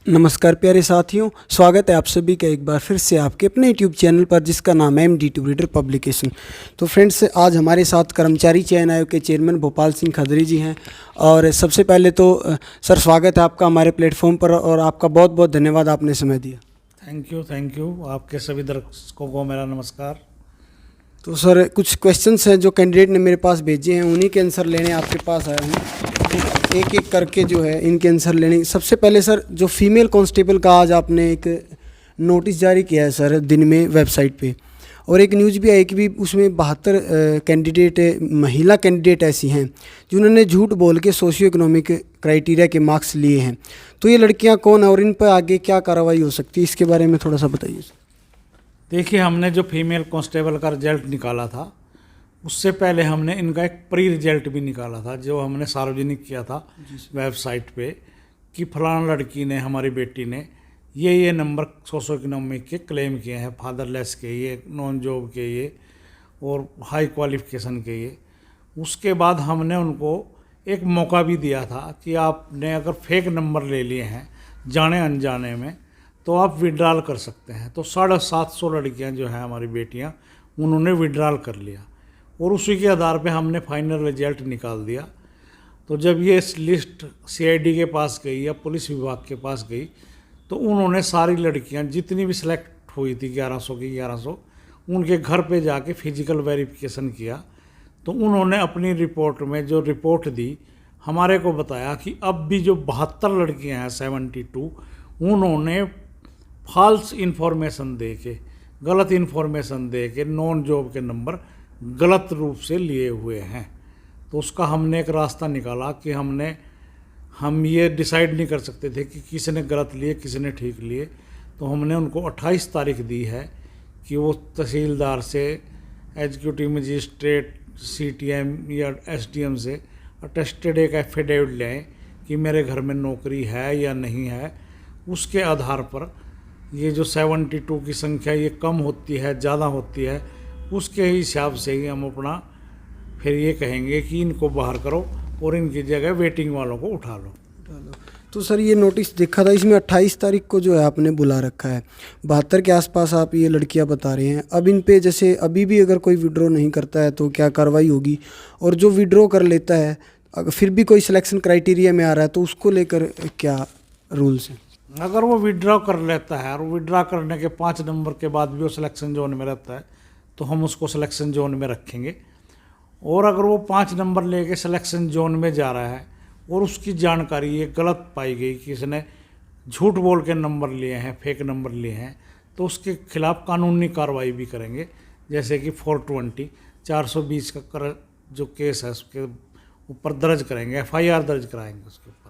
नमस्कार प्यारे साथियों, स्वागत है आप सभी का एक बार फिर से आपके अपने यूट्यूब चैनल पर जिसका नाम है MD2 रीडर पब्लिकेशन। तो फ्रेंड्स, आज हमारे साथ कर्मचारी चयन आयोग के चेयरमैन भोपाल सिंह खदरी जी हैं। और सबसे पहले तो सर, स्वागत है आपका हमारे प्लेटफॉर्म पर और आपका बहुत बहुत धन्यवाद, आपने समय दिया। Thank you. आपके सभी दर्शकों को मेरा नमस्कार। तो सर, कुछ क्वेश्चंस हैं जो कैंडिडेट ने मेरे पास भेजे हैं, उन्हीं के आंसर लेने आपके पास आया हूँ। एक एक करके जो है इनके आंसर लेने। सबसे पहले सर, जो फीमेल कांस्टेबल का आज आपने एक नोटिस जारी किया है सर दिन में वेबसाइट पे, और एक न्यूज़ भी आई कि भी उसमें 72 कैंडिडेट महिला कैंडिडेट ऐसी हैं जिन्होंने झूठ बोल के सोशियो इकोनॉमिक क्राइटेरिया के मार्क्स लिए हैं। तो ये लड़कियां कौन है और इन पर आगे क्या कार्रवाई हो सकती है, इसके बारे में थोड़ा सा बताइए। देखिए, हमने जो फीमेल कांस्टेबल का रिजल्ट निकाला था, उससे पहले हमने इनका एक प्री रिजल्ट भी निकाला था जो हमने सार्वजनिक किया था वेबसाइट पे कि फलाना लड़की ने, हमारी बेटी ने ये नंबर सोशो इकोनॉमिक के क्लेम किए हैं, फादरलेस के, ये नॉन जॉब के, ये और हाई क्वालिफिकेशन के ये। उसके बाद हमने उनको एक मौका भी दिया था कि आपने अगर फेक नंबर ले लिए हैं जाने अनजाने में तो आप विड्रॉल कर सकते हैं। तो 750 लड़कियां जो हैं हमारी बेटियां, उन्होंने विड्रॉल कर लिया और उसी के आधार पे हमने फाइनल रिजल्ट निकाल दिया। तो जब ये लिस्ट CID के पास गई या पुलिस विभाग के पास गई तो उन्होंने सारी लड़कियां जितनी भी सिलेक्ट हुई थी 1100 की 1100, उनके घर पे जाके फिजिकल वेरिफिकेशन किया। तो उन्होंने अपनी रिपोर्ट में जो रिपोर्ट दी, हमारे को बताया कि अब भी जो 72 लड़कियां हैं 72, उन्होंने फॉल्स इन्फॉर्मेशन दे के, गलत इन्फॉर्मेशन दे के नॉन जॉब के नंबर गलत रूप से लिए हुए हैं। तो उसका हमने एक रास्ता निकाला कि हम ये डिसाइड नहीं कर सकते थे कि किसी ने गलत लिए किसी ने ठीक लिए। तो हमने उनको 28 तारीख दी है कि वो तहसीलदार से, एग्जीक्यूटिव मजिस्ट्रेट, CTM या SDM से अटेस्टेड एक एफिडेविट लें कि मेरे घर में नौकरी है या नहीं है। उसके आधार पर ये जो 72 की संख्या ये कम होती है ज़्यादा होती है, उसके हिसाब से ही हम अपना फिर ये कहेंगे कि इनको बाहर करो और इनकी जगह वेटिंग वालों को उठा लो। तो सर, ये नोटिस देखा था, इसमें 28 तारीख को जो है आपने बुला रखा है, 72 के आसपास आप ये लड़कियां बता रहे हैं। अब इन पे जैसे अभी भी अगर कोई विड्रॉ नहीं करता है तो क्या कार्रवाई होगी, और जो विड्रॉ कर लेता है अगर फिर भी कोई सिलेक्शन क्राइटेरिया में आ रहा है तो उसको लेकर क्या रूल्स हैं? अगर वो विड्रॉ कर लेता है और विड्रॉ करने के 5 नंबर के बाद भी वो सिलेक्शन जोन में रहता है तो हम उसको सिलेक्शन जोन में रखेंगे। और अगर वो 5 नंबर लेके सिलेक्शन जोन में जा रहा है और उसकी जानकारी ये गलत पाई गई कि इसने झूठ बोल के नंबर लिए हैं, फेक नंबर लिए हैं, तो उसके खिलाफ कानूनी कार्रवाई भी करेंगे। जैसे कि 420 420 का जो केस है उसके ऊपर दर्ज करेंगे, FIR दर्ज कराएंगे उसके ऊपर।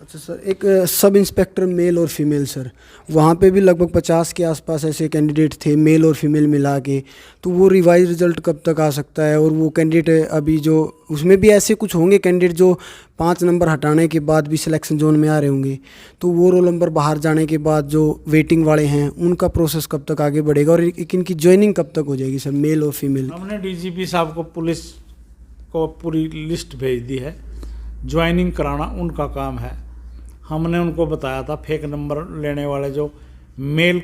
अच्छा सर, एक सब इंस्पेक्टर मेल और फीमेल सर, वहाँ पे भी लगभग 50 के आसपास ऐसे कैंडिडेट थे मेल और फीमेल मिला के। तो वो रिवाइज रिजल्ट कब तक आ सकता है? और वो कैंडिडेट अभी जो उसमें भी ऐसे कुछ होंगे कैंडिडेट जो 5 नंबर हटाने के बाद भी सिलेक्शन जोन में आ रहे होंगे, तो वो रोल नंबर बाहर जाने के बाद जो वेटिंग वाले हैं उनका प्रोसेस कब तक आगे बढ़ेगा और इनकी ज्वाइनिंग कब तक हो जाएगी सर, मेल और फीमेल? हमने DGP साहब को, पुलिस को पूरी लिस्ट भेज दी है। ज्वाइनिंग कराना उनका काम है। हमने उनको बताया था फेक नंबर लेने वाले जो मेल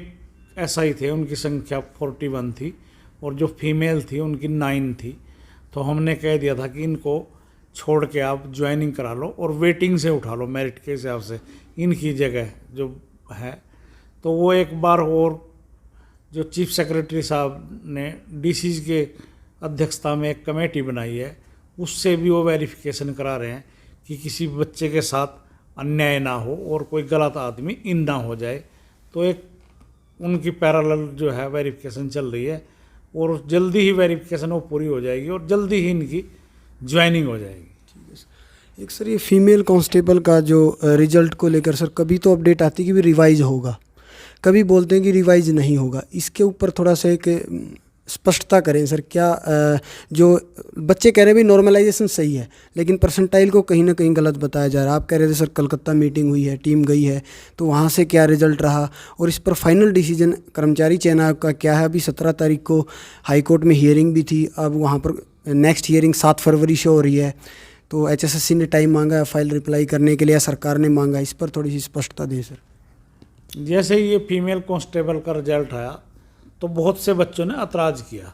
SI थे उनकी संख्या 41 थी और जो फीमेल थी उनकी 9 थी। तो हमने कह दिया था कि इनको छोड़ के आप ज्वाइनिंग करा लो और वेटिंग से उठा लो मेरिट के हिसाब से इनकी जगह जो है। तो वो एक बार और जो चीफ सेक्रेटरी साहब ने DCs के अध्यक्षता में एक कमेटी बनाई है, उससे भी वो वेरिफिकेशन करा रहे हैं कि किसी बच्चे के साथ अन्याय ना हो और कोई गलत आदमी इन ना हो जाए। तो एक उनकी पैरेलल जो है वेरिफिकेशन चल रही है और जल्दी ही वेरिफिकेशन वो पूरी हो जाएगी और जल्दी ही इनकी ज्वाइनिंग हो जाएगी। ठीक है सर। एक सर, ये फीमेल कांस्टेबल का जो रिजल्ट को लेकर सर, कभी तो अपडेट आती है कि भी रिवाइज होगा, कभी बोलते हैं कि रिवाइज नहीं होगा। इसके ऊपर थोड़ा सा एक स्पष्टता करें सर। क्या जो बच्चे कह रहे हैं भी नॉर्मलाइजेशन सही है, लेकिन परसेंटाइल को कहीं ना कहीं गलत बताया जा रहा है। आप कह रहे थे सर कलकत्ता मीटिंग हुई है, टीम गई है, तो वहाँ से क्या रिजल्ट रहा और इस पर फाइनल डिसीजन कर्मचारी चयन आयोग का क्या है? अभी 17 तारीख को हाई कोर्ट में हियरिंग भी थी, अब वहाँ पर नेक्स्ट हियरिंग 7 फरवरी से हो रही है। तो HSSC ने टाइम मांगा है फाइल रिप्लाई करने के लिए या सरकार ने मांगा, इस पर थोड़ी सी स्पष्टता दें सर। जैसे ही ये फीमेल कांस्टेबल का रिजल्ट आया तो बहुत से बच्चों ने ऐतराज़ किया,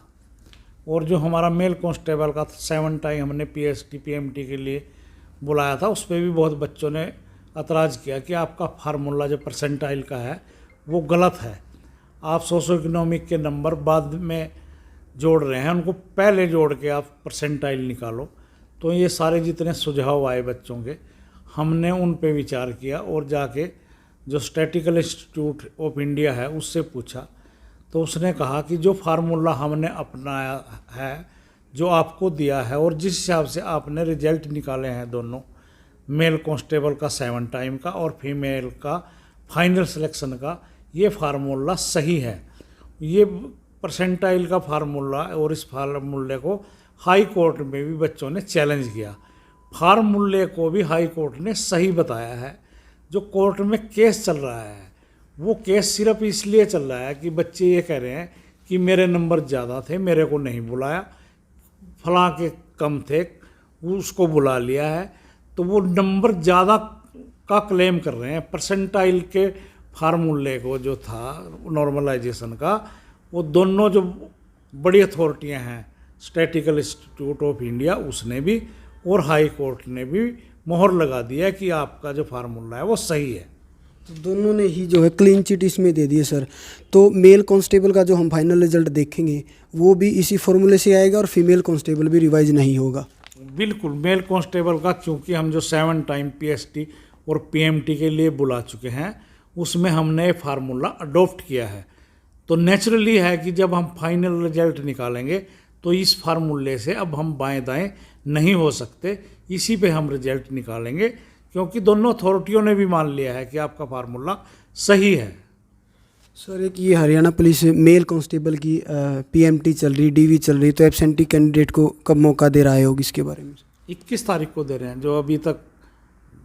और जो हमारा मेल कांस्टेबल का 7 टाइम हमने PST PMT के लिए बुलाया था, उस पर भी बहुत बच्चों ने ऐतराज़ किया कि आपका फार्मूला जो परसेंटाइल का है वो गलत है, आप सोशो इकोनॉमिक के नंबर बाद में जोड़ रहे हैं, उनको पहले जोड़ के आप परसेंटाइल निकालो। तो ये सारे जितने सुझाव आए बच्चों के, हमने उन पे विचार किया और जाके जो स्टैटिकल इंस्टीट्यूट ऑफ इंडिया है उससे पूछा, तो उसने कहा कि जो फार्मूला हमने अपनाया है, जो आपको दिया है और जिस हिसाब से आपने रिजल्ट निकाले हैं दोनों, मेल कांस्टेबल का 7 टाइम का और फीमेल का फाइनल सिलेक्शन का, ये फार्मूला सही है। ये परसेंटाइल का फार्मूला और इस फार्मूले को हाई कोर्ट में भी बच्चों ने चैलेंज किया, फार्मूले को भी हाई कोर्ट ने सही बताया है। जो कोर्ट में केस चल रहा है वो केस सिर्फ इसलिए चल रहा है कि बच्चे ये कह रहे हैं कि मेरे नंबर ज़्यादा थे, मेरे को नहीं बुलाया, फलां के कम थे, उसको बुला लिया है, तो वो नंबर ज़्यादा का क्लेम कर रहे हैं। परसेंटाइल के फार्मूले को जो था नॉर्मलाइजेशन का, वो दोनों जो बड़ी अथॉरिटियां हैं, स्टैटिकल इंस्टीट्यूट ऑफ इंडिया उसने भी और हाई कोर्ट ने भी मोहर लगा दिया है कि आपका जो फार्मूला है वो सही है। तो दोनों ने ही जो है क्लीन चिट इसमें दे दिए सर। तो मेल कांस्टेबल का जो हम फाइनल रिजल्ट देखेंगे वो भी इसी फॉर्मूले से आएगा और फीमेल कांस्टेबल भी रिवाइज नहीं होगा? बिल्कुल, मेल कांस्टेबल का क्योंकि हम जो 7 टाइम PST और PMT के लिए बुला चुके हैं, उसमें हमने फार्मूला अडॉप्ट किया है, तो नेचुरली है कि जब हम फाइनल रिजल्ट निकालेंगे तो इस फार्मूले से अब हम बाएं दाएं नहीं हो सकते, इसी पे हम रिजल्ट निकालेंगे, क्योंकि दोनों अथॉरिटियों ने भी मान लिया है कि आपका फार्मूला सही है। सर एक ये हरियाणा पुलिस मेल कांस्टेबल की PMT चल रही, DV चल रही, तो एब्सेंटी कैंडिडेट को कब मौका दे रहा है होगा इसके बारे में? 21 तारीख को दे रहे हैं। जो अभी तक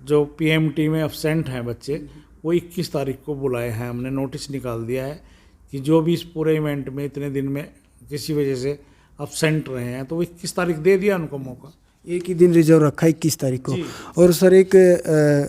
जो PMT में अब्सेंट हैं बच्चे, वो 21 तारीख को बुलाए हैं, हमने नोटिस निकाल दिया है कि जो भी इस पूरे इवेंट में इतने दिन में किसी वजह से अब्सेंट रहे हैं, तो वो 21 तारीख दे दिया उनको मौका। एक ही दिन रिजर्व रखा 21 तारीख को। और सर एक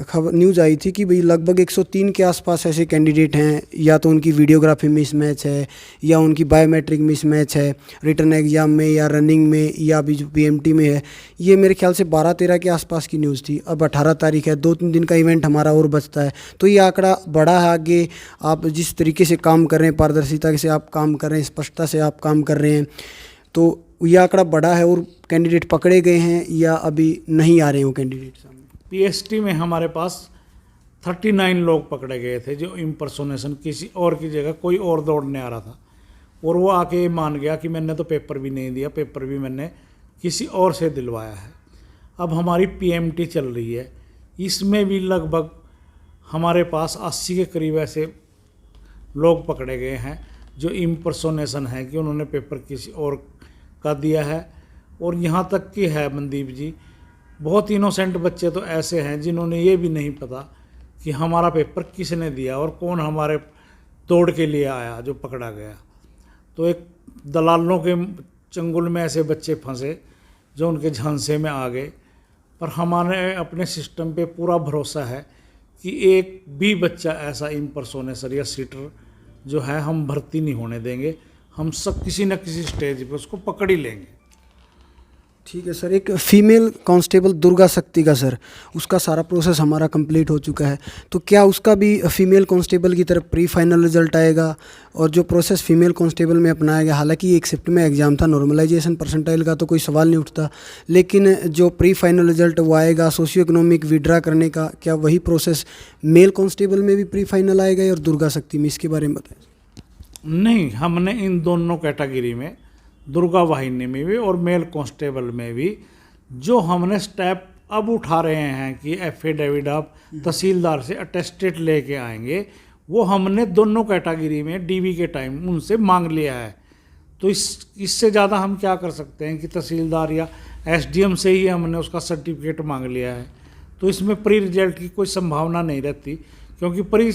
खबर न्यूज़ आई थी कि भाई लगभग 103 के आसपास ऐसे कैंडिडेट हैं, या तो उनकी वीडियोग्राफी मिसमैच है, या उनकी बायोमेट्रिक मिसमैच है रिटर्न एग्जाम में या रनिंग में, या अभी जो PMT में है। ये मेरे ख्याल से 12-13 के आसपास की न्यूज़ थी। अब 18 तारीख है, 2-3 दिन का इवेंट हमारा और बचता है, तो ये आंकड़ा बड़ा है। आगे आप जिस तरीके से काम कर रहे हैं, पारदर्शिता से आप काम कर रहे हैं, स्पष्टता से आप काम कर रहे हैं, तो ये आंकड़ा बड़ा है और कैंडिडेट पकड़े गए हैं या अभी नहीं आ रहे हैं वो कैंडिडेट सामने? PST में हमारे पास 39 लोग पकड़े गए थे जो इम्पर्सोनेशन किसी और की जगह कोई और दौड़ने आ रहा था, और वो आके मान गया कि मैंने तो पेपर भी नहीं दिया, पेपर भी मैंने किसी और से दिलवाया है। अब हमारी PMT चल रही है, इसमें भी लगभग हमारे पास 80 के करीब ऐसे लोग पकड़े गए हैं जो इम्पर्सोनेशन है कि उन्होंने पेपर किसी और का दिया है। और यहाँ तक कि है मनदीप जी, बहुत इनोसेंट बच्चे तो ऐसे हैं जिन्होंने ये भी नहीं पता कि हमारा पेपर किसने दिया और कौन हमारे दौड़ के लिए आया जो पकड़ा गया। तो एक दलालों के चंगुल में ऐसे बच्चे फंसे जो उनके झांसे में आ गए। पर हमारे अपने सिस्टम पे पूरा भरोसा है कि एक भी बच्चा ऐसा इम्पर्सोनेटर या सीटर जो है हम भर्ती नहीं होने देंगे, हम सब किसी न किसी स्टेज पे उसको पकड़ ही लेंगे। ठीक है सर। एक फीमेल कांस्टेबल दुर्गा शक्ति का सर, उसका सारा प्रोसेस हमारा कंप्लीट हो चुका है, तो क्या उसका भी फीमेल कांस्टेबल की तरफ प्री फाइनल रिजल्ट आएगा? और जो प्रोसेस फीमेल कांस्टेबल में अपनाया गया, हालांकि एक शिफ्ट में एग्जाम था, नॉर्मलाइजेशन परसेंटाइल का तो कोई सवाल नहीं उठता, लेकिन जो प्री फाइनल रिजल्ट वो आएगा सोशियो इकोनॉमिक विड्रा करने का, क्या वही प्रोसेस मेल कांस्टेबल में भी प्री फाइनल आएगा और दुर्गा शक्ति में? इसके बारे में बताएं। नहीं, हमने इन दोनों कैटेगरी में, दुर्गा वाहिनी में भी और मेल कांस्टेबल में भी, जो हमने स्टेप अब उठा रहे हैं कि एफिडेविट आप तहसीलदार से अटेस्टेड लेके आएंगे, वो हमने दोनों कैटेगरी में DV के टाइम उनसे मांग लिया है। तो इससे ज़्यादा हम क्या कर सकते हैं कि तहसीलदार या SDM से ही हमने उसका सर्टिफिकेट मांग लिया है। तो इसमें प्री रिजल्ट की कोई संभावना नहीं रहती, क्योंकि प्री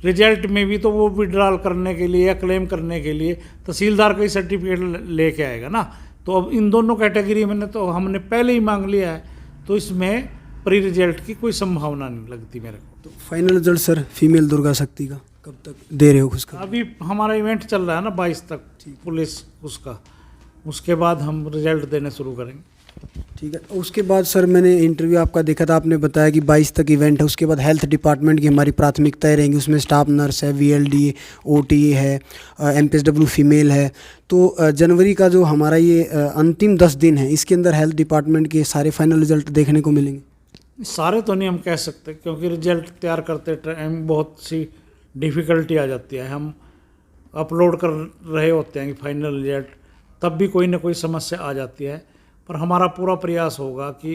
रिजल्ट में भी तो वो विड्रॉल करने के लिए या क्लेम करने के लिए तहसीलदार का ही सर्टिफिकेट लेके आएगा ना। तो अब इन दोनों कैटेगरी में तो हमने पहले ही मांग लिया है, तो इसमें प्री रिजल्ट की कोई संभावना नहीं लगती मेरे को। तो final result sir female Durga शक्ति का? कब तक दे रहे हो उसका? अभी हमारा इवेंट चल रहा है ना 22 तक पुलिस उसका, उसके बाद हम रिजल्ट देने शुरू करेंगे। ठीक है। उसके बाद सर मैंने इंटरव्यू आपका देखा था, आपने बताया कि 22 तक इवेंट है, उसके बाद हेल्थ डिपार्टमेंट की हमारी प्राथमिकताएं रहेंगी, उसमें स्टाफ नर्स है, VLD OT है, MPSW फीमेल है। तो जनवरी का जो हमारा ये अंतिम 10 दिन है, इसके अंदर हेल्थ डिपार्टमेंट के सारे फाइनल रिजल्ट देखने को मिलेंगे? सारे तो नहीं हम कह सकते, क्योंकि रिजल्ट तैयार करते टाइम बहुत सी डिफ़िकल्टी आ जाती है। हम अपलोड कर रहे होते हैं कि फाइनल रिजल्ट, तब भी कोई ना कोई समस्या आ जाती है। पर हमारा पूरा प्रयास होगा कि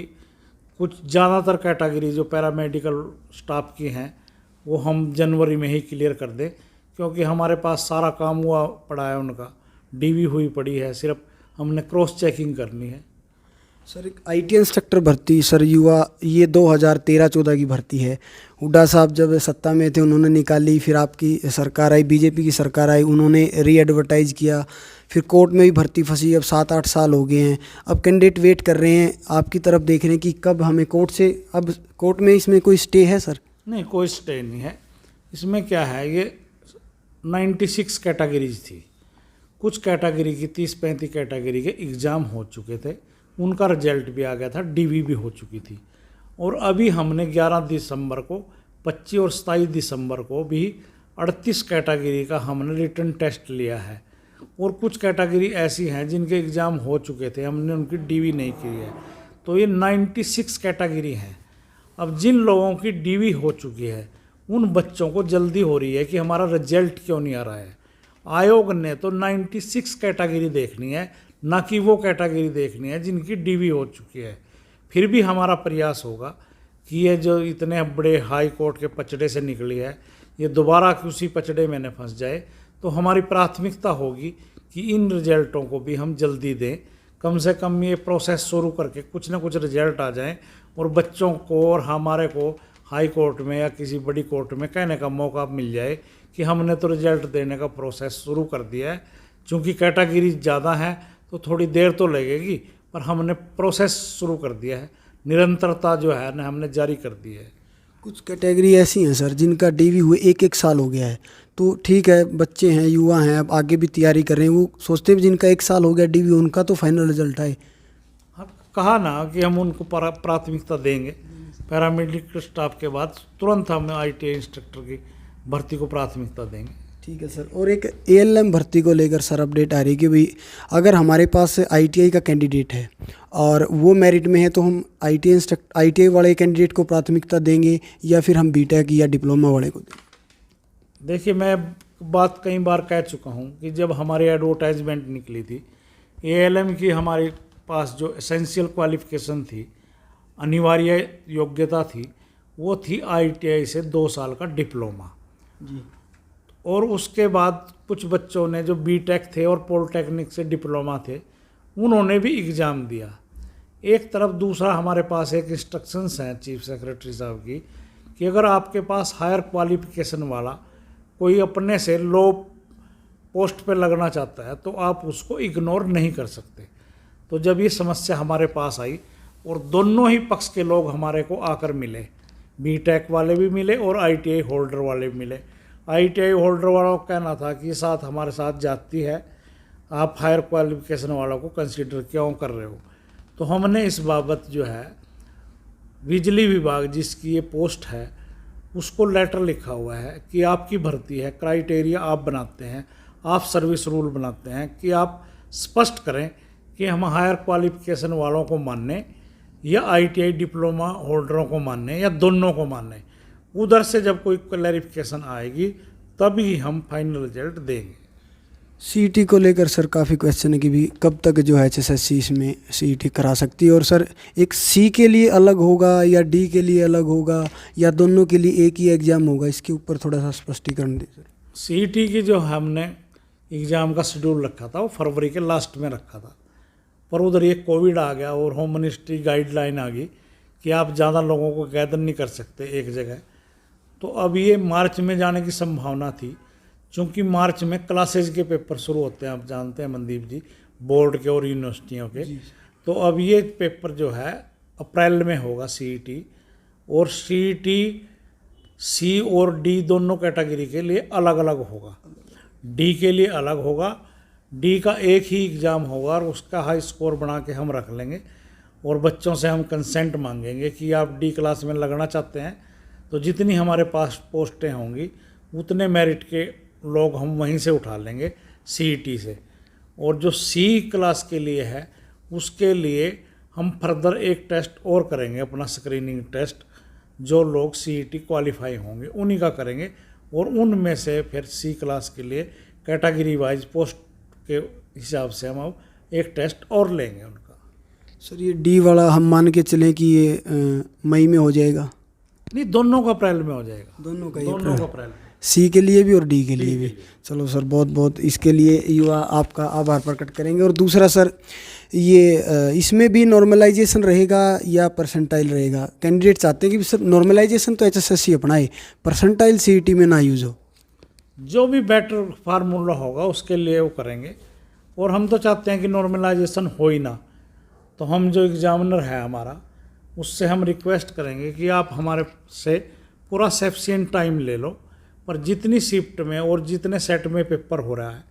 कुछ ज़्यादातर कैटेगरी जो पैरामेडिकल स्टाफ की हैं वो हम जनवरी में ही क्लियर कर दें, क्योंकि हमारे पास सारा काम हुआ पड़ा है, उनका DV हुई पड़ी है, सिर्फ हमने क्रॉस चेकिंग करनी है। सर एक IT इंस्ट्रक्टर भर्ती सर युवा, ये 2013-14 की भर्ती है। हुड्डा साहब जब सत्ता में थे उन्होंने निकाली, फिर आपकी सरकार आई, BJP की सरकार आई, उन्होंने री-एडवर्टाइज़ किया, फिर कोर्ट में भी भर्ती फंसी। अब 7-8 साल हो गए हैं, अब कैंडिडेट वेट कर रहे हैं, आपकी तरफ देख रहे हैं कि कब हमें कोर्ट से, अब कोर्ट में इसमें कोई स्टे है सर? नहीं, कोई स्टे नहीं है इसमें। क्या है, ये 96 कैटेगरीज थी, कुछ कैटेगरी की 30-35 कैटेगरी के एग्ज़ाम हो चुके थे, उनका रिजल्ट भी आ गया था, DV भी हो चुकी थी। और अभी हमने 11 दिसंबर को, 25 और 27 दिसंबर को भी 38 कैटेगरी का हमने रिटन टेस्ट लिया है। और कुछ कैटेगरी ऐसी हैं जिनके एग्ज़ाम हो चुके थे, हमने उनकी DV नहीं की है। तो ये 96 कैटेगरी हैं। अब जिन लोगों की DV हो चुकी है उन बच्चों को जल्दी हो रही है कि हमारा रिजल्ट क्यों नहीं आ रहा है। आयोग ने तो 96 कैटेगरी देखनी है, ना कि वो कैटेगरी देखनी है जिनकी DV हो चुकी है। फिर भी हमारा प्रयास होगा कि ये जो इतने बड़े हाई कोर्ट के पचड़े से निकली है, ये दोबारा उसी पचड़े में न फंस जाए। तो हमारी प्राथमिकता होगी कि इन रिजल्टों को भी हम जल्दी दें, कम से कम ये प्रोसेस शुरू करके कुछ ना कुछ रिजल्ट आ जाएं और बच्चों को और हमारे को हाई कोर्ट में या किसी बड़ी कोर्ट में कहने का मौका मिल जाए कि हमने तो रिजल्ट देने का प्रोसेस शुरू कर दिया है। चूँकि कैटेगरी ज़्यादा है तो थोड़ी देर तो लगेगी, पर हमने प्रोसेस शुरू कर दिया है, निरंतरता जो है ना हमने जारी कर दी है। कुछ कैटेगरी ऐसी हैं सर जिनका DV हुए 1-1 साल हो गया है, तो ठीक है, बच्चे हैं, युवा हैं, अब आगे भी तैयारी कर रहे हैं, वो सोचते हैं जिनका 1 साल हो गया DV, उनका तो फाइनल रिजल्ट आए। हाँ, कहा ना कि हम उनको प्राथमिकता देंगे। पैरामेडिकल स्टाफ के बाद तुरंत हम ITI इंस्ट्रक्टर की भर्ती को प्राथमिकता देंगे। ठीक है सर। और एक ALM भर्ती को लेकर सर अपडेट आ रही है कि भाई अगर हमारे पास ITI का कैंडिडेट है और वो मेरिट में है तो हम ITI वाले कैंडिडेट को प्राथमिकता देंगे या फिर हम BTech या डिप्लोमा वाले को देंगे? देखिए, मैं बात कई बार कह चुका हूँ कि जब हमारी एडवर्टाइजमेंट निकली थी, ALM की हमारे पास जो एसेंशियल क्वालिफिकेशन थी, अनिवार्य योग्यता थी, वो थी ITI से 2 साल का डिप्लोमा जी। और उसके बाद कुछ बच्चों ने जो BTech थे और पॉलिटेक्निक से डिप्लोमा थे, उन्होंने भी एग्ज़ाम दिया एक तरफ। दूसरा हमारे पास एक इंस्ट्रक्शंस हैं चीफ सेक्रेटरी साहब की कि अगर आपके पास हायर क्वालिफिकेशन वाला कोई अपने से लो पोस्ट पे लगना चाहता है तो आप उसको इग्नोर नहीं कर सकते। तो जब ये समस्या हमारे पास आई और दोनों ही पक्ष के लोग हमारे को आकर मिले, BTech वाले भी मिले और ITI होल्डर वाले भी मिले। ITI होल्डर वालों का कहना था कि साथ हमारे साथ जाती है, आप हायर क्वालिफिकेशन वालों को कंसीडर क्यों कर रहे हो। तो हमने इस बाबत जो है बिजली विभाग जिसकी ये पोस्ट है उसको लेटर लिखा हुआ है कि आपकी भर्ती है, क्राइटेरिया आप बनाते हैं, आप सर्विस रूल बनाते हैं कि आप स्पष्ट करें कि हम हायर क्वालिफिकेशन वालों को मानने या ITI डिप्लोमा होल्डरों को मानने या दोनों को मानने। उधर से जब कोई क्लैरिफिकेशन आएगी तभी हम फाइनल रिजल्ट देंगे। CET को लेकर सर काफ़ी क्वेश्चन है कि भी कब तक जो है HSSC इसमें CET करा सकती है, और सर एक C के लिए अलग होगा या D के लिए अलग होगा या दोनों के लिए एक ही एग्ज़ाम होगा, इसके ऊपर थोड़ा सा स्पष्टीकरण दें सर। CET की जो हमने एग्ज़ाम का शेड्यूल रखा था वो फरवरी के लास्ट में रखा था, पर उधर ये कोविड आ गया और होम मिनिस्ट्री गाइडलाइन आ गई कि आप ज़्यादा लोगों को गैदर नहीं कर सकते एक जगह। तो अब ये मार्च में जाने की संभावना थी, क्योंकि मार्च में क्लासेज के पेपर शुरू होते हैं, आप जानते हैं मनदीप जी, बोर्ड के और यूनिवर्सिटियों के। तो अब ये पेपर जो है अप्रैल में होगा CET, और CET सी और डी दोनों कैटेगरी के लिए अलग अलग होगा। डी के लिए अलग होगा, डी का एक ही एग्ज़ाम होगा और उसका हाई स्कोर बना के हम रख लेंगे और बच्चों से हम कंसेंट मांगेंगे कि आप डी क्लास में लगना चाहते हैं तो जितनी हमारे पास पोस्टें होंगी उतने मेरिट के लोग हम वहीं से उठा लेंगे सीईटी से। और जो सी क्लास के लिए है उसके लिए हम फर्दर एक टेस्ट और करेंगे, अपना स्क्रीनिंग टेस्ट। जो लोग सीईटी क्वालिफाई होंगे उन्हीं का करेंगे और उनमें से फिर सी क्लास के लिए कैटेगरी वाइज पोस्ट के हिसाब से हम अब एक टेस्ट और लेंगे उनका। सर ये डी वाला हम मान के चलें कि ये मई में हो जाएगा? नहीं, दोनों का अप्रैल में हो जाएगा। दोनों का अप्रैल में, सी के लिए भी और डी के लिए भी। चलो सर, बहुत बहुत इसके लिए युवा आपका आभार प्रकट करेंगे। और दूसरा सर, ये इसमें भी नॉर्मलाइजेशन रहेगा या परसेंटाइल रहेगा? कैंडिडेट चाहते हैं कि सर नॉर्मलाइजेशन तो एचएसएससी अपनाए, परसेंटाइल सीईटी में ना यूज़ हो। जो भी बेटर फार्मूला होगा उसके लिए वो करेंगे। और हम तो चाहते हैं कि नॉर्मलाइजेशन हो ही ना, तो हम जो एग्जामिनर है हमारा उससे हम रिक्वेस्ट करेंगे कि आप हमारे से पूरा सफिशिएंट टाइम ले लो, पर जितनी शिफ्ट में और जितने सेट में पेपर हो रहा है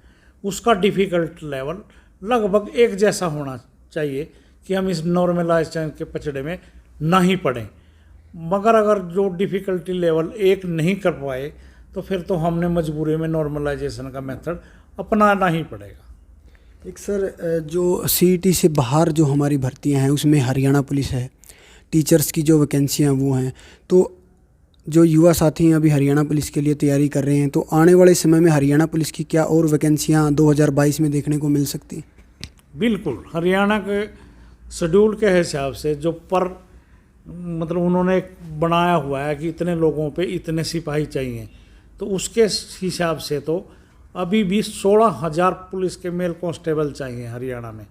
उसका डिफ़िकल्ट लेवल लगभग एक जैसा होना चाहिए कि हम इस नॉर्मलाइजेशन के पचड़े में ना ही पड़ें। मगर अगर जो डिफ़िकल्टी लेवल एक नहीं कर पाए तो फिर तो हमने मजबूरी में नॉर्मलाइजेशन का मेथड अपनाना ही पड़ेगा। एक सर, जो सीईटी से बाहर जो हमारी भर्तियां हैं उसमें हरियाणा पुलिस है, टीचर्स की जो वैकेंसियां वो हैं, तो जो युवा साथी हैं अभी हरियाणा पुलिस के लिए तैयारी कर रहे हैं, तो आने वाले समय में हरियाणा पुलिस की क्या और वैकेंसियां 2022 में देखने को मिल सकती? बिल्कुल, हरियाणा के शेड्यूल के हिसाब से जो मतलब उन्होंने एक बनाया हुआ है कि इतने लोगों पे इतने सिपाही चाहिए, तो उसके हिसाब से तो अभी भी 16,000 पुलिस के मेल कांस्टेबल चाहिए हरियाणा में।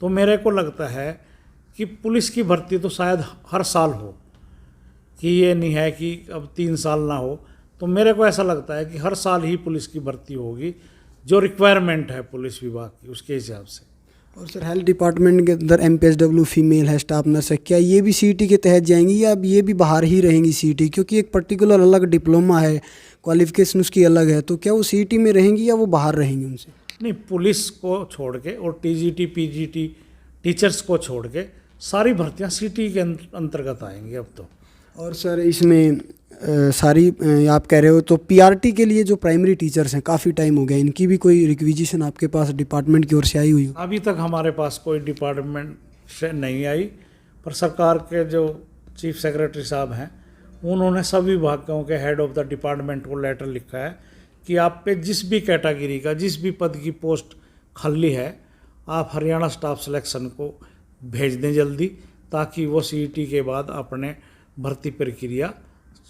तो मेरे को लगता है कि पुलिस की भर्ती तो शायद हर साल हो, कि ये नहीं है कि अब 3 साल ना हो। तो मेरे को ऐसा लगता है कि हर साल ही पुलिस की भर्ती होगी, जो रिक्वायरमेंट है पुलिस विभाग की उसके हिसाब से। और सर, हेल्थ डिपार्टमेंट के अंदर एमपीएसडब्ल्यू फीमेल है स्टाफ नर्स है, क्या ये भी सीईटी के तहत जाएंगी या अब ये भी बाहर ही रहेंगी सीईटी? क्योंकि एक पर्टिकुलर अलग डिप्लोमा है, क्वालिफिकेशन उसकी अलग है, तो क्या वो सीईटी में रहेंगी या वो बाहर रहेंगी उनसे? नहीं, पुलिस को छोड़ के और टीजीटी पीजीटी टीचर्स को छोड़ के सारी भर्तियां सीईटी के अंतर्गत आएंगी अब तो। और सर इसमें सारी आप कह रहे हो तो पीआरटी के लिए जो प्राइमरी टीचर्स हैं काफ़ी टाइम हो गया, इनकी भी कोई रिक्विजिशन आपके पास डिपार्टमेंट की ओर से आई हुई हो? अभी तक हमारे पास कोई डिपार्टमेंट से नहीं आई, पर सरकार के जो चीफ सेक्रेटरी साहब हैं उन्होंने सभी विभागों के हेड ऑफ द डिपार्टमेंट को लेटर लिखा है कि आप पे जिस भी कैटेगरी का जिस भी पद की पोस्ट खाली है आप हरियाणा स्टाफ सिलेक्शन को भेज दें जल्दी, ताकि वो सीईटी के बाद अपने भर्ती प्रक्रिया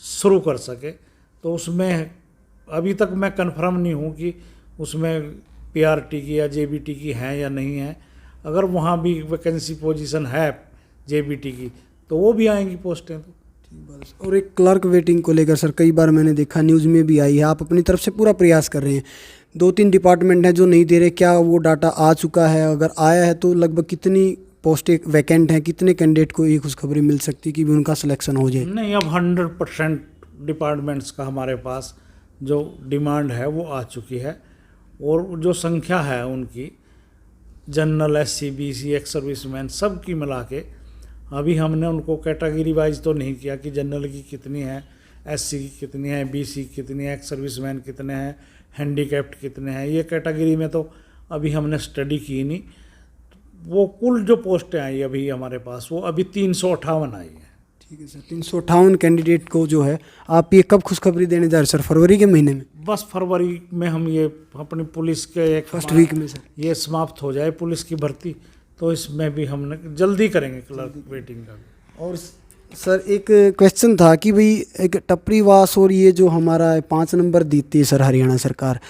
शुरू कर सके। तो उसमें अभी तक मैं कंफर्म नहीं हूँ कि उसमें पीआरटी की या जेबीटी की हैं या नहीं है। अगर वहाँ भी वैकेंसी पोजीशन है जेबीटी की तो वो भी आएंगी पोस्टें। तो ठीक बस। और एक क्लर्क वेटिंग को लेकर सर कई बार मैंने देखा न्यूज़ में भी आई है, आप अपनी तरफ से पूरा प्रयास कर रहे हैं, 2-3 डिपार्टमेंट हैं जो नहीं दे रहे, क्या वो डाटा आ चुका है? अगर आया है तो लगभग कितनी पोस्टें वैकेंट हैं, कितने कैंडिडेट को ये खुशखबरी मिल सकती है कि भी उनका सिलेक्शन हो जाए? नहीं, अब 100% डिपार्टमेंट्स का हमारे पास जो डिमांड है वो आ चुकी है। और जो संख्या है उनकी general, SC, BC, ex serviceman सब की मिला के अभी हमने उनको कैटेगरी वाइज तो नहीं किया कि जनरल की कितनी है, एससी की कितनी है, बीसी कितनी है, एक्स सर्विसमैन कितने हैं, हैंडीकैप्ड कितने हैं, ये कैटेगरी में तो अभी हमने स्टडी की नहीं। वो कुल जो पोस्टें आई अभी हमारे पास वो अभी 358 आई है। ठीक है सर, 358 कैंडिडेट को जो है आप ये कब खुशखबरी देने जा रहे हैं सर? फरवरी के महीने में? बस फरवरी में हम ये अपनी पुलिस के एक फर्स्ट वीक में सर ये समाप्त हो जाए पुलिस की भर्ती, तो इसमें भी हमने जल्दी करेंगे क्लर्क वेटिंग का भी। और सर एक क्वेश्चन था कि भाई एक टपरीवास और ये जो हमारा 5 नंबर देती है सर हरियाणा सरकार,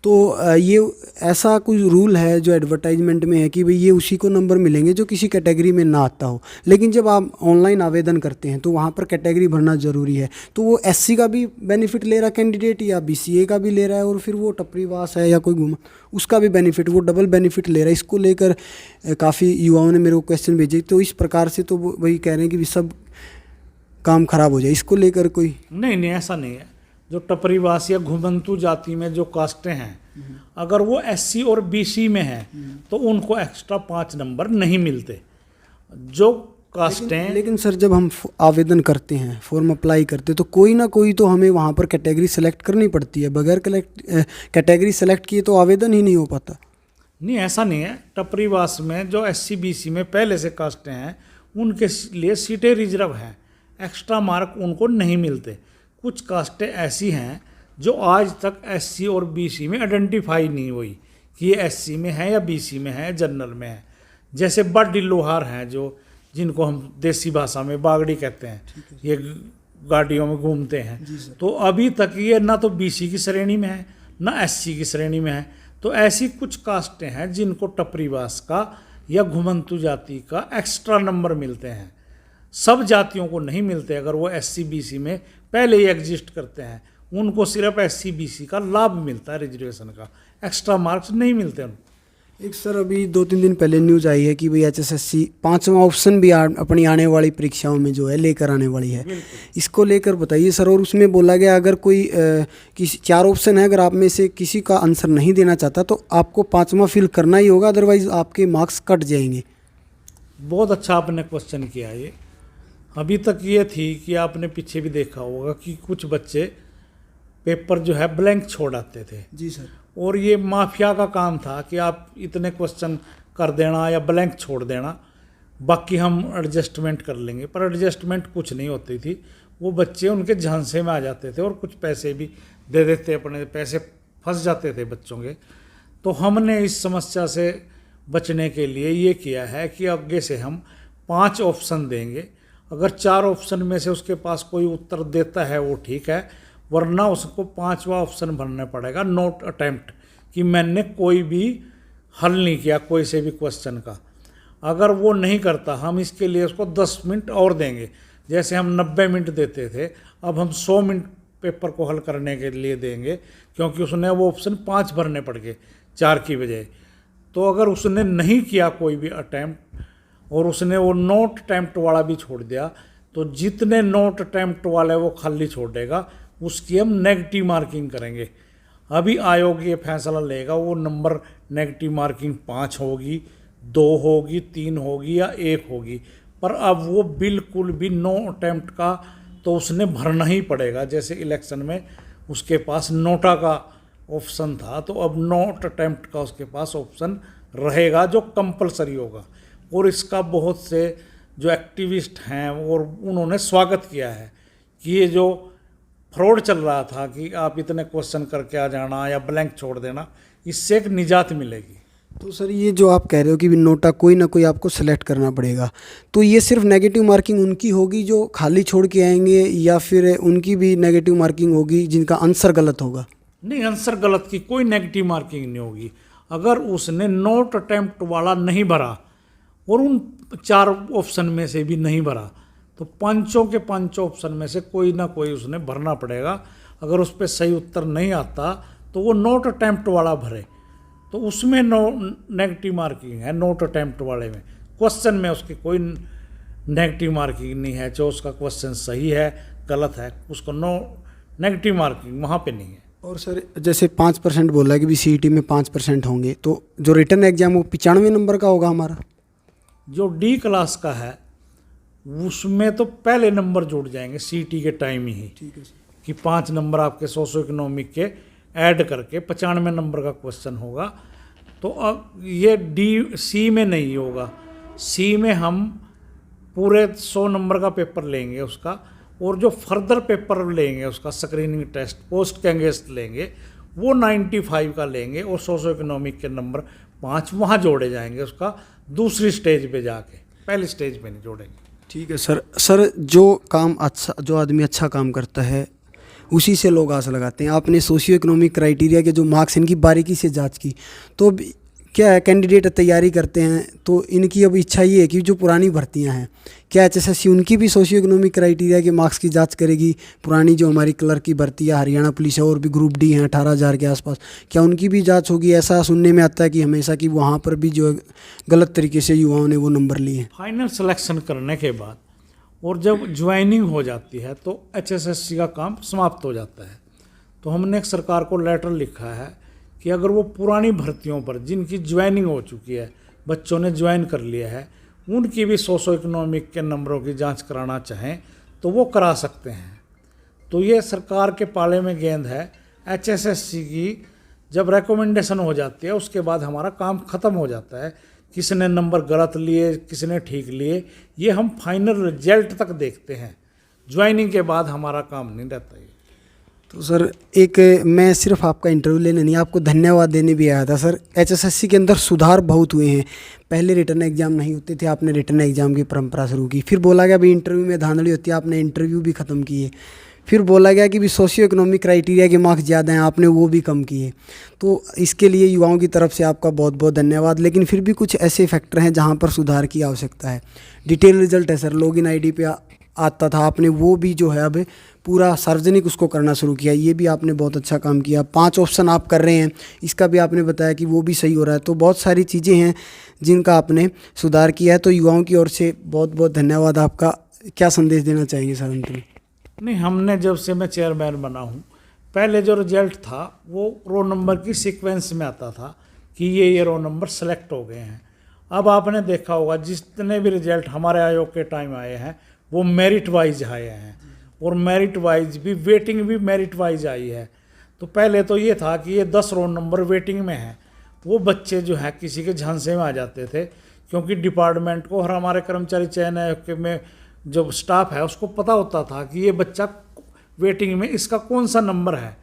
तो ये ऐसा कुछ रूल है जो एडवर्टाइजमेंट में है कि भाई ये उसी को नंबर मिलेंगे जो किसी कैटेगरी में ना आता हो, लेकिन जब आप ऑनलाइन आवेदन करते हैं तो वहाँ पर कैटेगरी भरना ज़रूरी है, तो वो एससी का भी बेनिफिट ले रहा कैंडिडेट या बीसीए का भी ले रहा है, और फिर वो टपरीवास है या कोई घुमा उसका भी बेनिफिट, वो डबल बेनिफिट ले रहा है? इसको लेकर काफ़ी युवाओं ने मेरे को क्वेश्चन भेजे, तो इस प्रकार से तो वही कह रहे हैं कि सब काम खराब हो जाए, इसको लेकर कोई? नहीं नहीं, ऐसा नहीं है। जो टपरीवास या घुमंतु जाति में जो कास्टें हैं, अगर वो एससी और बीसी में है तो उनको एक्स्ट्रा 5 नंबर नहीं मिलते। जो कास्टें लेकिन सर जब हम आवेदन करते हैं, फॉर्म अप्लाई करते हैं, तो कोई ना कोई तो हमें वहाँ पर कैटेगरी सेलेक्ट करनी पड़ती है। बगैर कैटेगरी सेलेक्ट किए तो आवेदन ही नहीं हो पाता। नहीं, ऐसा नहीं है। टपरीवास में जो एससी बीसी में पहले से कास्टें हैं उनके लिए सीटें रिजर्व हैं, एक्स्ट्रा मार्क उनको नहीं मिलते। कुछ कास्टें ऐसी हैं जो आज तक एससी और बीसी में आइडेंटिफाई नहीं हुई कि ये एससी में है या बीसी में है, जनरल में है। जैसे बड्डी लोहार हैं, जो जिनको हम देसी भाषा में बागड़ी कहते हैं, ये गाड़ियों में घूमते हैं, तो अभी तक ये ना तो बीसी की श्रेणी में है ना एससी की श्रेणी में है। तो ऐसी कुछ कास्टें हैं जिनको टपरीवास का या घुमंतु जाति का एक्स्ट्रा नंबर मिलते हैं। सब जातियों को नहीं मिलते। अगर वो एससी बीसी में पहले ही एग्जिस्ट करते हैं, उनको सिर्फ एससी बीसी का लाभ मिलता है, रिजर्वेशन का, एक्स्ट्रा मार्क्स नहीं मिलते उनको। एक सर अभी 2-3 दिन पहले न्यूज़ आई है कि भाई एचएसएससी 5वां ऑप्शन भी अपनी आने वाली परीक्षाओं में जो है लेकर आने वाली है। इसको लेकर बताइए सर। और उसमें बोला गया अगर कोई किसी 4 ऑप्शन है, अगर आप में से किसी का आंसर नहीं देना चाहता तो आपको 5वां फिल करना ही होगा, अदरवाइज आपके मार्क्स कट जाएंगे। बहुत अच्छा आपने क्वेश्चन किया। ये अभी तक ये थी कि आपने पीछे भी देखा होगा कि कुछ बच्चे पेपर जो है ब्लैंक छोड़ आते थे। जी सर। और ये माफिया का काम था कि आप इतने क्वेश्चन कर देना या ब्लैंक छोड़ देना, बाकी हम एडजस्टमेंट कर लेंगे। पर एडजस्टमेंट कुछ नहीं होती थी। वो बच्चे उनके झांसे में आ जाते थे और कुछ पैसे भी दे देते, अपने पैसे फंस जाते थे बच्चों के। तो हमने इस समस्या से बचने के लिए ये किया है कि आगे से हम 5 ऑप्शन देंगे। अगर 4 ऑप्शन में से उसके पास कोई उत्तर देता है वो ठीक है, वरना उसको 5वां ऑप्शन भरना पड़ेगा, नोट अटेम्प्ट, कि मैंने कोई भी हल नहीं किया कोई से भी क्वेश्चन का। अगर वो नहीं करता, हम इसके लिए उसको 10 मिनट और देंगे। जैसे हम 90 मिनट देते थे, अब हम 100 मिनट पेपर को हल करने के लिए देंगे, क्योंकि उसने वो ऑप्शन 5 भरने पड़ गए 4 की बजाय। तो अगर उसने नहीं किया कोई भी अटैम्प्ट और उसने वो नोट अटैम्प्ट वाला भी छोड़ दिया, तो जितने नोट अटैम्प्ट वाले वो खाली छोड़ देगा, उसकी हम नेगेटिव मार्किंग करेंगे। अभी आयोग ये फैसला लेगा, वो नंबर नेगेटिव मार्किंग 5 होगी, 2 होगी, 3 होगी या 1 होगी। पर अब वो बिल्कुल भी नो अटैम्प्ट का तो उसने भरना ही पड़ेगा। जैसे इलेक्शन में उसके पास नोटा का ऑप्शन था, तो अब नोट अटैम्प्ट का उसके पास ऑप्शन रहेगा, जो कंपलसरी होगा। और इसका बहुत से जो एक्टिविस्ट हैं और उन्होंने स्वागत किया है कि ये जो फ्रॉड चल रहा था कि आप इतने क्वेश्चन करके आ जाना या ब्लैंक छोड़ देना, इससे एक निजात मिलेगी। तो सर ये जो आप कह रहे हो कि नोटा कोई ना कोई आपको सेलेक्ट करना पड़ेगा, तो ये सिर्फ नेगेटिव मार्किंग उनकी होगी जो खाली छोड़ के आएंगे, या फिर उनकी भी नेगेटिव मार्किंग होगी जिनका आंसर गलत होगा? नहीं, आंसर गलत की कोई नेगेटिव मार्किंग नहीं होगी। अगर उसने नोट अटैम्प्ट वाला नहीं भरा और उन 4 ऑप्शन में से भी नहीं भरा, तो 5 के 5 ऑप्शन में से कोई ना कोई उसने भरना पड़ेगा। अगर उस पर सही उत्तर नहीं आता तो वो नोट अटैम्प्ट वाला भरे, तो उसमें नेगेटिव मार्किंग है। नोट अटैम्प्ट वाले में क्वेश्चन में उसकी कोई नेगेटिव मार्किंग नहीं है। जो उसका क्वेश्चन सही है गलत है, उसको नो नेगेटिव मार्किंग वहाँ पे नहीं है। और सर जैसे 5% बोला है कि भी सीईटी में 5% होंगे, तो जो रिटर्न एग्जाम वो 95 नंबर का होगा हमारा? जो डी क्लास का है उसमें तो पहले नंबर जुड़ जाएंगे सीईटी के टाइम ही। ठीक है सर। कि 5 नंबर आपके सोशो इकोनॉमिक के ऐड करके 95 नंबर का क्वेश्चन होगा। तो अब ये सी में नहीं होगा। सी में हम पूरे 100 नंबर का पेपर लेंगे उसका, और जो फर्दर पेपर लेंगे उसका स्क्रीनिंग टेस्ट पोस्ट कैंगेस्ट लेंगे, वो 95 का लेंगे, और सोशो इकोनॉमिक के नंबर 5 वहाँ जोड़े जाएंगे उसका दूसरी स्टेज पे जाके, पहली स्टेज पे नहीं जोड़ेंगे। ठीक है सर। सर जो आदमी अच्छा काम करता है उसी से लोग आस लगाते हैं। आपने सोशियो इकोनॉमिक क्राइटेरिया के जो मार्क्स इनकी बारीकी से जांच की, तो क्या है, कैंडिडेट तैयारी करते हैं तो इनकी अब इच्छा ये है कि जो पुरानी भर्तियां हैं, क्या एचएसएससी उनकी भी सोशियो इकोनॉमिक क्राइटेरिया के मार्क्स की जांच करेगी? पुरानी जो हमारी क्लर्क की भर्ती है, हरियाणा पुलिस है, और भी ग्रुप डी हैं 18,000 के आसपास, क्या उनकी भी जांच होगी? ऐसा सुनने में आता है कि हमेशा कि वहाँ पर भी जो गलत तरीके से युवाओं ने वो नंबर लिए हैं। फाइनल सिलेक्शन करने के बाद और जब ज्वाइनिंग हो जाती है तो HSSC का काम समाप्त हो जाता है। तो हमने सरकार को लेटर लिखा है कि अगर वो पुरानी भर्तियों पर जिनकी ज्वाइनिंग हो चुकी है, बच्चों ने ज्वाइन कर लिया है, उनकी भी सोशो इकोनॉमिक के नंबरों की जांच कराना चाहें तो वो करा सकते हैं। तो ये सरकार के पाले में गेंद है। HSSC की जब रिकमेंडेशन हो जाती है उसके बाद हमारा काम ख़त्म हो जाता है। किसने नंबर गलत लिए, किसने ठीक लिए, ये हम फाइनल रिजल्ट तक देखते हैं। ज्वाइनिंग के बाद हमारा काम नहीं रहता है। तो सर मैं सिर्फ आपका इंटरव्यू लेने नहीं, आपको धन्यवाद देने भी आया था। सर HSSC के अंदर सुधार बहुत हुए हैं। पहले रिटर्न एग्जाम नहीं होते थे, आपने रिटर्न एग्जाम की परंपरा शुरू की। फिर बोला गया भाई इंटरव्यू में धांधली होती है, आपने इंटरव्यू भी ख़त्म किए। फिर बोला गया कि भी सोशियो इकोनॉमिक क्राइटेरिया के मार्क्स ज़्यादा हैं, आपने वो भी कम किए। तो इसके लिए युवाओं की तरफ से आपका बहुत बहुत धन्यवाद। लेकिन फिर भी कुछ ऐसे फैक्टर हैं जहाँ पर सुधार की आवश्यकता है। डिटेल रिजल्ट है सर, लॉगिन ID पे आता था, आपने वो भी जो है अब पूरा सार्वजनिक उसको करना शुरू किया, ये भी आपने बहुत अच्छा काम किया। 5 ऑप्शन आप कर रहे हैं, इसका भी आपने बताया कि वो भी सही हो रहा है। तो बहुत सारी चीज़ें हैं जिनका आपने सुधार किया है। तो युवाओं की ओर से बहुत बहुत धन्यवाद आपका। क्या संदेश देना चाहेंगे सर अंत में? नहीं, हमने जब से मैं चेयरमैन बना हूँ, पहले जो रिजल्ट था वो रो नंबर की सीक्वेंस में आता था कि ये रो नंबर सेलेक्ट हो गए हैं। अब आपने देखा होगा जितने भी रिजल्ट हमारे आयोग के टाइम आए हैं वो मेरिट वाइज आए हैं, और मेरिट वाइज भी वेटिंग भी मेरिट वाइज आई है। तो पहले तो ये था कि ये 10 रोल नंबर वेटिंग में हैं, वो बच्चे जो है किसी के झांसे में आ जाते थे, क्योंकि डिपार्टमेंट को और हमारे कर्मचारी चयन आयोग में जो स्टाफ है उसको पता होता था कि ये बच्चा वेटिंग में इसका कौन सा नंबर है,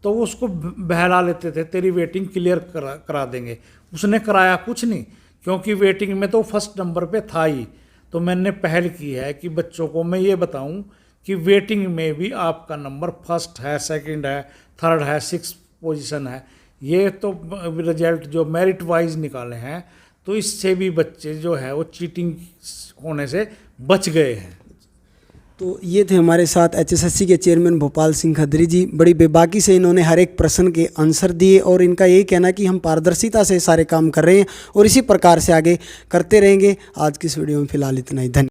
तो वो उसको बहला लेते थे, तेरी वेटिंग क्लियर करा देंगे। उसने कराया कुछ नहीं, क्योंकि वेटिंग में तो फर्स्ट नंबर पे था ही। तो मैंने पहल की है कि बच्चों को मैं ये बताऊं कि वेटिंग में भी आपका नंबर फर्स्ट है, सेकंड है, थर्ड है, 6th पोजीशन है। ये तो रिजल्ट जो मेरिट वाइज निकाले हैं, तो इससे भी बच्चे जो है वो चीटिंग होने से बच गए हैं। तो ये थे हमारे साथ HSSC के चेयरमैन भोपाल सिंह खत्री जी। बड़ी बेबाकी से इन्होंने हर एक प्रश्न के आंसर दिए, और इनका यही कहना कि हम पारदर्शिता से सारे काम कर रहे हैं और इसी प्रकार से आगे करते रहेंगे। आज की इस वीडियो में फिलहाल इतना ही। धन्यवाद।